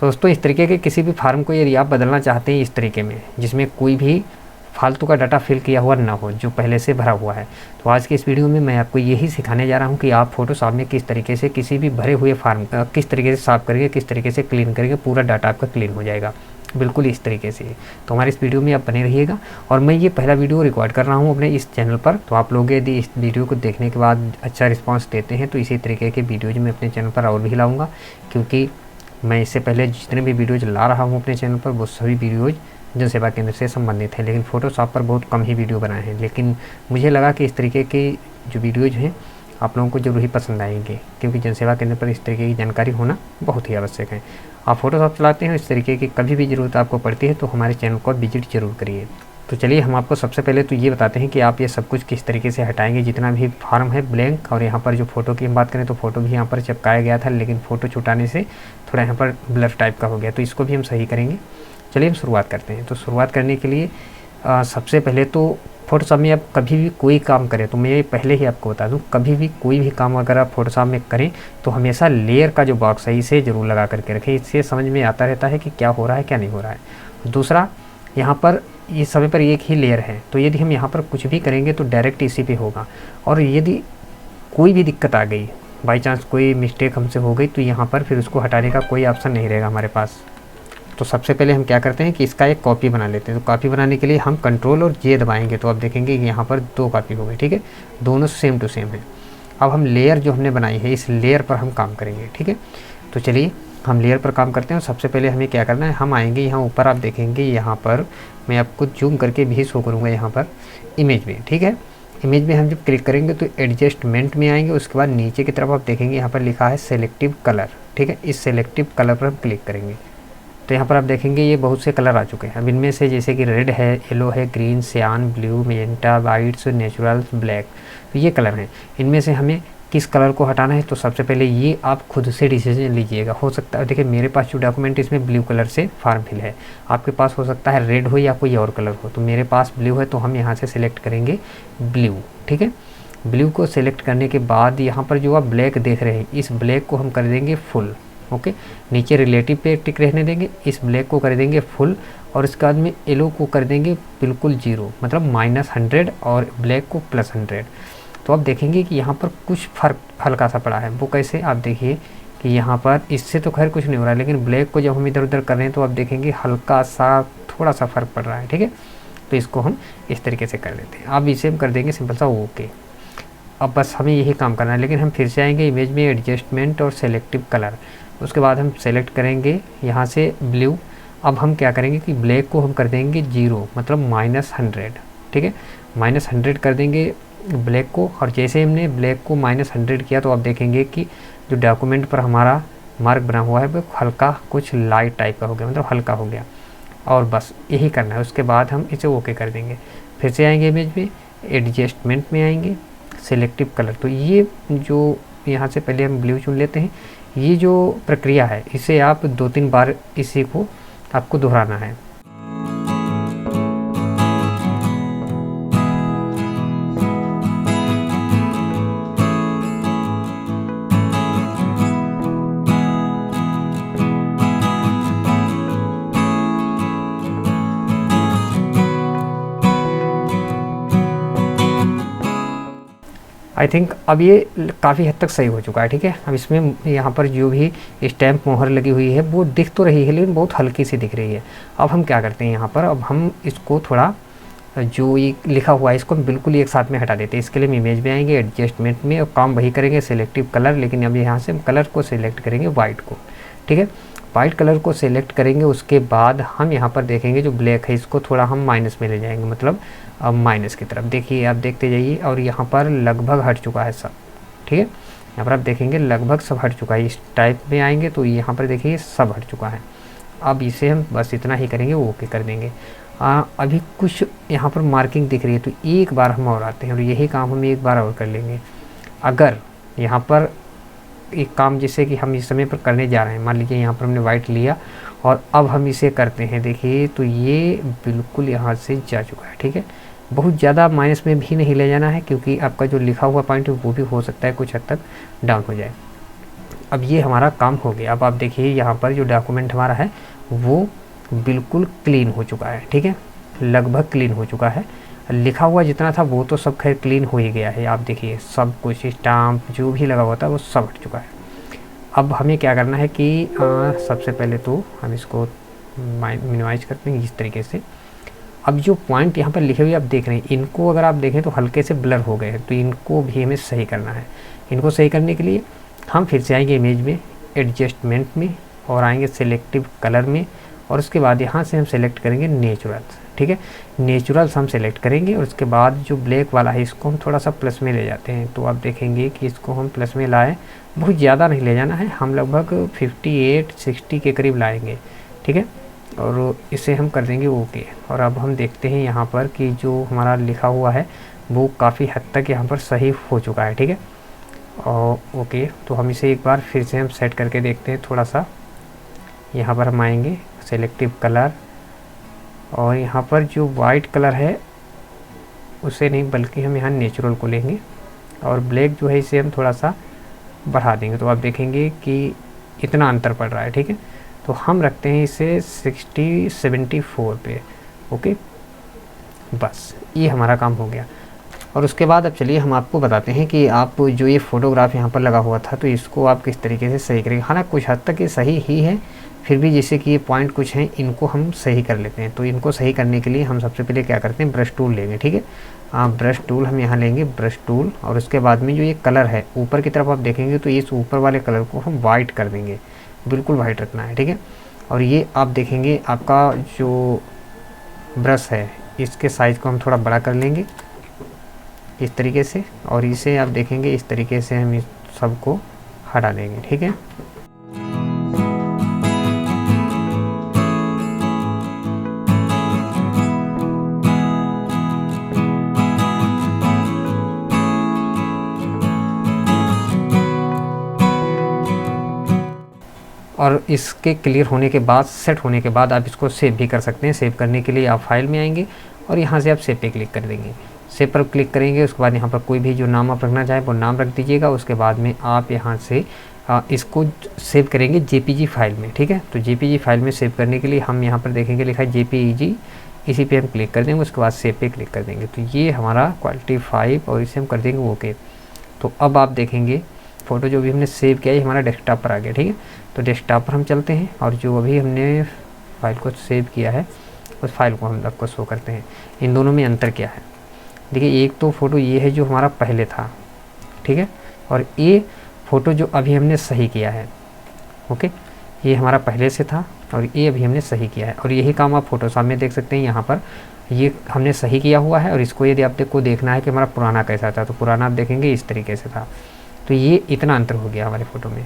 तो दोस्तों इस तरीके के किसी भी फार्म को यदि आप बदलना चाहते हैं इस तरीके में, जिसमें कोई भी फालतू का डाटा फिल किया हुआ ना हो, जो पहले से भरा हुआ है, तो आज के इस वीडियो में मैं आपको यही सिखाने जा रहा हूं कि आप फोटोशॉप में किस तरीके से किसी भी भरे हुए फार्म किस तरीके से साफ़ करेंगे, किस तरीके से क्लीन करेंगे, पूरा डाटा आपका क्लीन हो जाएगा बिल्कुल इस तरीके से। तो हमारे इस वीडियो में आप बने रहिएगा। और मैं ये पहला वीडियो रिकॉर्ड कर रहा हूँ अपने इस चैनल पर, तो आप लोग यदि इस वीडियो को देखने के बाद अच्छा रिस्पांस देते हैं तो इसी तरीके के वीडियोज़ मैं अपने चैनल पर और भी लाऊँगा, क्योंकि मैं इससे पहले जितने भी वीडियोज़ ला रहा हूँ अपने चैनल पर वो सभी वीडियोज़ जन सेवा केंद्र से संबंधित है, लेकिन फ़ोटोशॉप पर बहुत कम ही वीडियो बनाए हैं। लेकिन मुझे लगा कि इस तरीके के जो वीडियोज़ हैं आप लोगों को ज़रूर ही पसंद आएंगे, क्योंकि जन सेवा केंद्र पर इस तरीके की जानकारी होना बहुत ही आवश्यक है। आप फ़ोटोशॉप चलाते हैं, इस तरीके की कभी भी ज़रूरत आपको पड़ती है तो हमारे चैनल को विजिट जरूर करिए। तो चलिए हम आपको सबसे पहले तो ये बताते हैं कि आप ये सब कुछ किस तरीके से हटाएंगे, जितना भी फार्म है ब्लैंक। और यहाँ पर जो फ़ोटो की हम बात करें तो फ़ोटो भी यहाँ पर चिपकाया गया था, लेकिन फ़ोटो छुटाने से थोड़ा यहाँ पर ब्लर टाइप का हो गया, तो इसको भी हम सही करेंगे। चलिए हम शुरुआत करते हैं। तो शुरुआत करने के लिए सबसे पहले तो फ़ोटोशॉप में आप कभी भी कोई काम करें, तो मैं पहले ही आपको बता दूं, कभी भी कोई भी काम अगर आप फ़ोटोशॉप में करें तो हमेशा लेयर का जो बॉक्स है इसे ज़रूर लगा करके रखें। इससे समझ में आता रहता है कि क्या हो रहा है क्या नहीं हो रहा है। दूसरा, यहाँ पर इस समय पर एक ही लेयर है, तो यदि हम यहाँ पर कुछ भी करेंगे तो डायरेक्ट इसी पे होगा। और यदि कोई भी दिक्कत आ गई, बाई चांस कोई मिस्टेक हमसे हो गई, तो यहाँ पर फिर उसको हटाने का कोई ऑप्शन नहीं रहेगा हमारे पास। तो सबसे पहले हम क्या करते हैं कि इसका एक कॉपी बना लेते हैं। तो कॉपी बनाने के लिए हम कंट्रोल और जे दबाएंगे, तो आप देखेंगे कि यहाँ पर 2 कॉपी हो गई, ठीक है, दोनों सेम टू सेम है। अब हम लेयर जो हमने बनाई है इस लेयर पर हम काम करेंगे, ठीक है। तो चलिए हम लेयर पर काम करते हैं। सबसे पहले हमें क्या करना है, हम आएंगे यहाँ ऊपर, आप देखेंगे यहाँ पर मैं आपको जूम करके भी शो करूँगा, यहाँ पर इमेज में, ठीक है। इमेज में हम जब क्लिक करेंगे तो एडजस्टमेंट में आएंगे, उसके बाद नीचे की तरफ आप देखेंगे यहाँ पर लिखा है सेलेक्टिव कलर, ठीक है। इस सेलेक्टिव कलर पर हम क्लिक करेंगे तो यहाँ पर आप देखेंगे ये बहुत से कलर आ चुके हैं। अब इनमें से जैसे कि रेड है, येलो है, green, cyan, blue, magenta, whites, natural, black, तो ये कलर हैं। इनमें से हमें किस कलर को हटाना है, तो सबसे पहले ये आप खुद से डिसीजन लीजिएगा। हो सकता है, देखिए मेरे पास जो डॉक्यूमेंट इसमें ब्लू कलर से फॉर्म फिल है, आपके पास हो सकता है रेड हो या कोई और कलर हो, तो मेरे पास ब्लू है तो हम यहाँ से सिलेक्ट करेंगे ब्लू, ठीक है। ब्लू को सिलेक्ट करने के बाद यहाँ पर जो आप ब्लैक देख रहे हैं इस ब्लैक को हम कर देंगे फुल, ओके। नीचे रिलेटिव पे टिक रहने देंगे, इस ब्लैक को कर देंगे फुल, और इसके बाद में येलो को कर देंगे बिल्कुल 0, मतलब -100, और ब्लैक को +100। तो आप देखेंगे कि यहाँ पर कुछ फ़र्क हल्का सा पड़ा है। वो कैसे, आप देखिए कि यहाँ पर इससे तो खैर कुछ नहीं हो रहा है, लेकिन ब्लैक को जब हम इधर उधर कर रहे हैं तो आप देखेंगे हल्का सा थोड़ा सा फ़र्क पड़ रहा है, ठीक है। तो इसको हम इस तरीके से कर देते हैं। अब इसे हम कर देंगे सिंपल सा ओके। अब बस हमें यही काम करना है, लेकिन हम फिर से आएंगे इमेज में, एडजस्टमेंट और सेलेक्टिव कलर, उसके बाद हम सेलेक्ट करेंगे यहाँ से ब्लू। अब हम क्या करेंगे कि ब्लैक को हम कर देंगे 0, मतलब -100, ठीक है। -100 कर देंगे ब्लैक को, और जैसे हमने ब्लैक को -100 किया तो आप देखेंगे कि जो डॉक्यूमेंट पर हमारा मार्क बना हुआ है वो हल्का कुछ लाइट टाइप का हो गया, मतलब हल्का हो गया। और बस यही करना है। उसके बाद हम इसे ओके कर देंगे। फिर से आएंगे इमेज में, एडजस्टमेंट में आएंगे, सेलेक्टिव कलर। तो ये जो यहाँ से पहले हम ब्लू चुन लेते हैं। ये जो प्रक्रिया है इसे आप 2-3 बार इसी को आपको दोहराना है। आई थिंक अब ये काफ़ी हद तक सही हो चुका है, ठीक है। अब इसमें यहाँ पर जो भी स्टैम्प मोहर लगी हुई है वो दिख तो रही है, लेकिन बहुत हल्की सी दिख रही है। अब हम क्या करते हैं, यहाँ पर अब हम इसको थोड़ा जो ये लिखा हुआ है इसको हम बिल्कुल एक साथ में हटा देते हैं। इसके लिए हम इमेज में आएंगे, एडजस्टमेंट में, और काम वही करेंगे सेलेक्टिव कलर, लेकिन अब यहाँ से हम कलर को सिलेक्ट करेंगे वाइट को, ठीक है। वाइट कलर को सिलेक्ट करेंगे, उसके बाद हम यहाँ पर देखेंगे जो ब्लैक है इसको थोड़ा हम माइनस में ले जाएंगे, मतलब अब माइनस की तरफ देखिए, आप देखते जाइए। और यहाँ पर लगभग हट चुका है सब, ठीक है। यहाँ पर आप देखेंगे लगभग सब हट चुका है। इस टाइप में आएंगे तो यहाँ पर देखिए सब हट चुका है। अब इसे हम बस इतना ही करेंगे, ओके कर देंगे। अभी कुछ यहाँ पर मार्किंग दिख रही है, तो एक बार हम और आते हैं और यही काम हम एक बार और कर लेंगे। अगर यहाँ पर एक काम जैसे कि हम इस समय पर करने जा रहे हैं, मान लीजिए यहाँ पर हमने वाइट लिया और अब हम इसे करते हैं, देखिए तो ये बिल्कुल यहाँ से जा चुका है, ठीक है। बहुत ज़्यादा माइनस में भी नहीं ले जाना है, क्योंकि आपका जो लिखा हुआ पॉइंट है वो भी हो सकता है कुछ हद तक डाउन हो जाए। अब ये हमारा काम हो गया। अब आप देखिए यहाँ पर जो डॉक्यूमेंट हमारा है वो बिल्कुल क्लीन हो चुका है, ठीक है, लगभग क्लीन हो चुका है। लिखा हुआ जितना था वो तो सब खैर क्लीन हो ही गया है। आप देखिए सब कुछ स्टाम्प जो भी लगा हुआ था वो सब हट चुका है। अब हमें क्या करना है कि सबसे पहले तो हम इसको मिनिमाइज करते हैं इस तरीके से। अब जो पॉइंट यहाँ पर लिखे हुए आप देख रहे हैं, इनको अगर आप देखें तो हल्के से ब्लर हो गए हैं, तो इनको भी हमें सही करना है। इनको सही करने के लिए हम फिर से आएंगे इमेज में, एडजस्टमेंट में, और आएंगे सेलेक्टिव कलर में, और उसके बाद यहाँ से हम सेलेक्ट करेंगे नेचुरल्स, ठीक है। नेचुरल्स हम सेलेक्ट करेंगे और उसके बाद जो ब्लैक वाला है इसको हम थोड़ा सा प्लस में ले जाते हैं। तो आप देखेंगे कि इसको हम प्लस में लाएँ, बहुत ज़्यादा नहीं ले जाना है, हम लगभग 58-60 के करीब लाएंगे, ठीक है। और इसे हम कर देंगे ओके। और अब हम देखते हैं यहाँ पर कि जो हमारा लिखा हुआ है वो काफ़ी हद तक यहाँ पर सही हो चुका है, ठीक है। और ओके, तो हम इसे एक बार फिर से हम सेट करके देखते हैं थोड़ा सा। यहाँ पर हम आएंगे सेलेक्टिव कलर, और यहाँ पर जो वाइट कलर है उसे नहीं बल्कि हम यहाँ नेचुरल को लेंगे, और ब्लैक जो है इसे हम थोड़ा सा बढ़ा देंगे। तो आप देखेंगे कि इतना अंतर पड़ रहा है, ठीक है। तो हम रखते हैं इसे 60-74 पे, ओके, बस ये हमारा काम हो गया। और उसके बाद अब चलिए हम आपको बताते हैं कि आप जो ये फ़ोटोग्राफ यहाँ पर लगा हुआ था तो इसको आप किस तरीके से सही करेंगे। हालांकि कुछ हद तक ये सही ही है, फिर भी जैसे कि ये पॉइंट कुछ हैं इनको हम सही कर लेते हैं। तो इनको सही करने के लिए हम सबसे पहले क्या करते हैं, ब्रश टूल लेंगे, ठीक है। ब्रश टूल हम यहाँ लेंगे, ब्रश टूल, और उसके बाद में जो ये कलर है ऊपर की तरफ आप देखेंगे तो इस ऊपर वाले कलर को हम वाइट कर देंगे, बिल्कुल वाइट रखना है, ठीक है। और ये आप देखेंगे आपका जो ब्रश है इसके साइज़ को हम थोड़ा बड़ा कर लेंगे इस तरीके से, और इसे आप देखेंगे इस तरीके से हम इस सबको हटा देंगे, ठीक है। और इसके क्लियर होने के बाद, सेट होने के बाद आप इसको सेव भी कर सकते हैं। सेव करने के लिए आप फाइल में आएंगे और यहाँ से आप सेव पे क्लिक कर देंगे। सेव पर क्लिक करेंगे, उसके बाद यहाँ पर कोई भी जो नाम आप रखना चाहें वो नाम रख दीजिएगा। उसके बाद में आप यहाँ से इसको सेव करेंगे जेपीजी फाइल में, ठीक है। तो जेपीजी फाइल में सेव करने के लिए हम यहाँ पर देखेंगे लिखा है जेपीजी, इसी पे हम क्लिक कर देंगे, उसके बाद सेव पे क्लिक कर देंगे। तो ये हमारा क्वालिटी 5 और इसे हम कर देंगे ओके। तो अब आप देखेंगे फ़ोटो जो भी हमने सेव किया है हमारा डेस्कटॉप पर आ गया, ठीक है। तो डेस्कटॉप पर हम चलते हैं और जो अभी हमने फाइल को सेव किया है उस फाइल को हम आपको शो करते हैं। इन दोनों में अंतर क्या है, देखिए एक तो फ़ोटो ये है जो हमारा पहले था, ठीक है, और ये फ़ोटो जो अभी हमने सही किया है, ओके, ये हमारा पहले से था और ये अभी हमने सही किया है। और यही काम आप फ़ोटोशॉप में देख सकते हैं। यहाँ पर ये हमने सही किया हुआ है और इसको यदि आपको देखना है कि हमारा पुराना कैसा था तो पुराना आप देखेंगे इस तरीके से था। तो ये इतना अंतर हो गया हमारे फ़ोटो में।